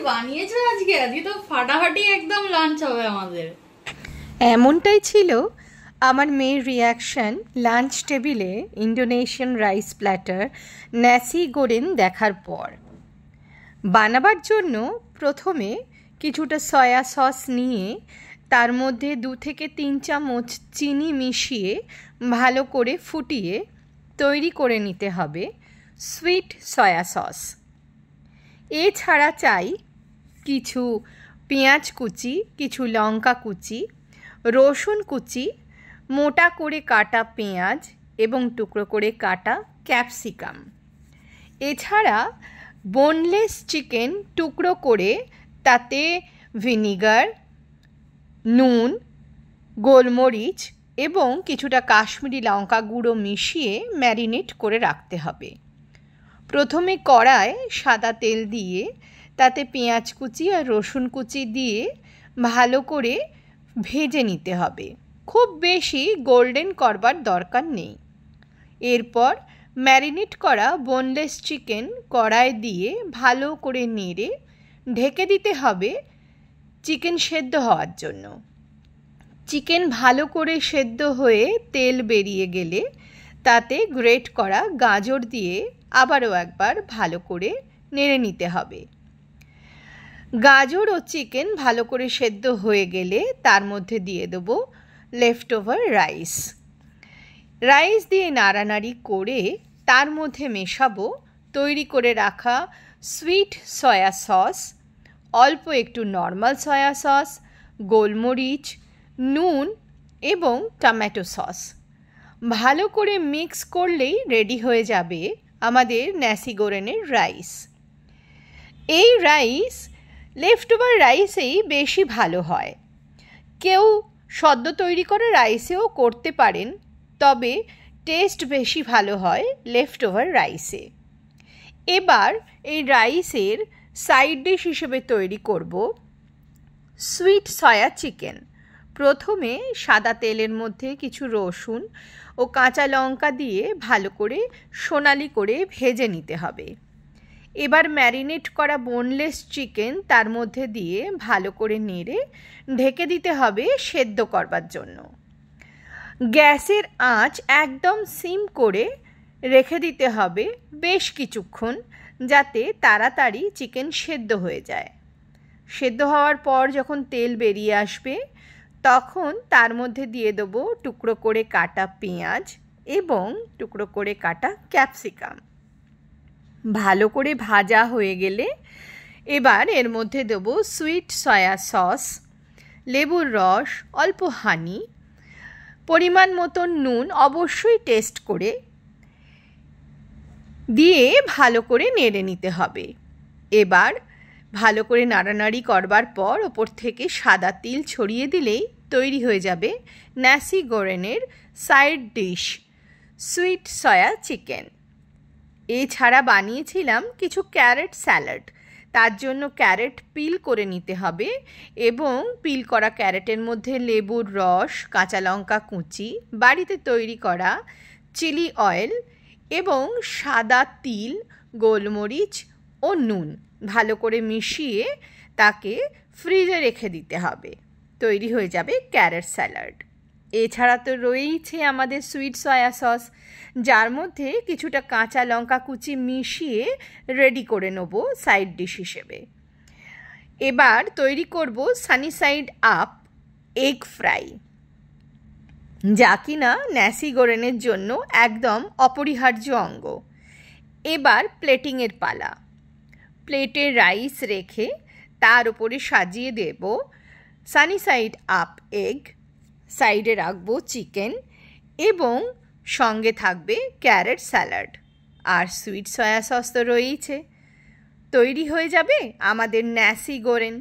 বানিয়েছো আজকে? আজকে তো ফাটাফাটি একদম লাঞ্চ হবে আমাদের। এমনটাই ছিল আমার মেয়ের রিয়াকশন লাঞ্চ টেবিলে Indonesian rice platter Nazi Goren দেখার পর। বানাবার জন্য প্রথমে কিছুটা সয়া সস নিয়ে তার মধ্যে 2 থেকে 3 চামচ চিনি মিশিয়ে ভালো করে ফুটিয়ে তৈরি করে নিতে হবে সুইট সয়া সস। এছাড়া চাই কিছু পেঁয়াজ কুচি, কিছু লঙ্কা কুচি, রসুন কুচি, মোটা করে কাটা পেঁয়াজ এবং টুকরো করে কাটা ক্যাপসিকাম। এছাড়া বোনলেস চিকেন টুকরো করে তাতে ভিনিগার, নুন, গোলমরিচ এবং কিছুটা কাশ্মীরি লঙ্কা গুঁড়ো মিশিয়ে ম্যারিনেট করে রাখতে হবে। প্রথমে কড়ায় সাদা তেল দিয়ে তাতে পেঁয়াজ কুচি আর রসুন কুচি দিয়ে ভালো করে ভেজে নিতে হবে। খুব বেশি গোল্ডেন করবার দরকার নেই। এরপর ম্যারিনেট করা বোনলেস চিকেন কড়ায় দিয়ে ভালো করে নেড়ে ঢেকে দিতে হবে চিকেন সেদ্ধ হওয়ার জন্য। চিকেন ভালো করে সেদ্ধ হয়ে তেল বেরিয়ে গেলে তাতে গ্রেট করা গাজর দিয়ে আবারও একবার ভালো করে নেড়ে নিতে হবে। গাজর ও চিকেন ভালো করে সেদ্ধ হয়ে গেলে তার মধ্যে দিয়ে দেবো লেফট ওভার রাইস। রাইস দিয়ে নাড়ানাড়ি করে তার মধ্যে মেশাবো তৈরি করে রাখা সুইট সয়া সস, অল্প একটু নর্মাল সয়া সস, গোলমরিচ, নুন এবং টমেটো সস। ভালো করে মিক্স করলেই রেডি হয়ে যাবে আমাদের ন্যাসি গোরেনের রাইস। এই রাইস লেফট ওভার রাইসেই বেশি ভালো হয়। কেউ সদ্য তৈরি করা রাইসেও করতে পারেন, তবে টেস্ট বেশি ভালো হয় লেফট ওভার রাইসে। এবার এই রাইসের সাইড ডিশ হিসেবে তৈরি করব সুইট সয়া চিকেন। প্রথমে সাদা তেলের মধ্যে কিছু রসুন ও কাঁচা লঙ্কা দিয়ে ভালো করে সোনালি করে ভেজে নিতে হবে। এবার ম্যারিনেট করা বোনলেস চিকেন তার মধ্যে দিয়ে ভালো করে নেড়ে ঢেকে দিতে হবে সেদ্ধ করবার জন্য। গ্যাসের আঁচ একদম সিম করে রেখে দিতে হবে বেশ কিছুক্ষণ, যাতে তাড়াতাড়ি চিকেন সেদ্ধ হয়ে যায়। সেদ্ধ হওয়ার পর যখন তেল বেরিয়ে আসবে তখন তার মধ্যে দিয়ে দেবো টুকরো করে কাটা পেঁয়াজ এবং টুকরো করে কাটা ক্যাপসিকাম। ভালো করে ভাজা হয়ে গেলে এবার এর মধ্যে দেবো সুইট সয়া সস, লেবুর রস, অল্প হানি, পরিমাণ মতো নুন অবশ্যই টেস্ট করে দিয়ে ভালো করে নেড়ে নিতে হবে। এবার ভালো করে নাড়ানাড়ি করবার পর ওপর থেকে সাদা তিল ছড়িয়ে দিলেই তৈরি হয়ে যাবে ন্যাসি গোরেনের side dish sweet soya chicken. এছাড়া বানিয়েছিলাম কিছু ক্যারেট স্যালাড। তার জন্য ক্যারেট পিল করে নিতে হবে এবং পিল করা ক্যারেটের মধ্যে লেবুর রস, কাঁচা লঙ্কা কুচি, বাড়িতে তৈরি করা চিলি অয়েল এবং সাদা তিল, গোলমরিচ ও নুন ভালো করে মিশিয়ে তাকে ফ্রিজে রেখে দিতে হবে। তৈরি হয়ে যাবে ক্যারেট স্যালাড। এছাড়া তো রয়েইছে আমাদের সুইট সয়া সস, যার মধ্যে কিছুটা কাঁচা লঙ্কা কুচি মিশিয়ে রেডি করে নেব সাইড ডিশ হিসেবে। এবার তৈরি করব Sunny side up egg fry, যা কিনা ন্যাসি গোরেনের জন্য একদম অপরিহার্য অঙ্গ। এবার প্লেটিংয়ের পালা। প্লেটে রাইস রেখে তার উপরে সাজিয়ে দেব সানি সাইড আপ এগ, সাইডে রাখবো চিকেন এবং সঙ্গে থাকবে ক্যারেট স্যালাড আর সুইট সয়া সস তো রয়েইছে। তৈরি হয়ে যাবে আমাদের ন্যাসি গোরেন।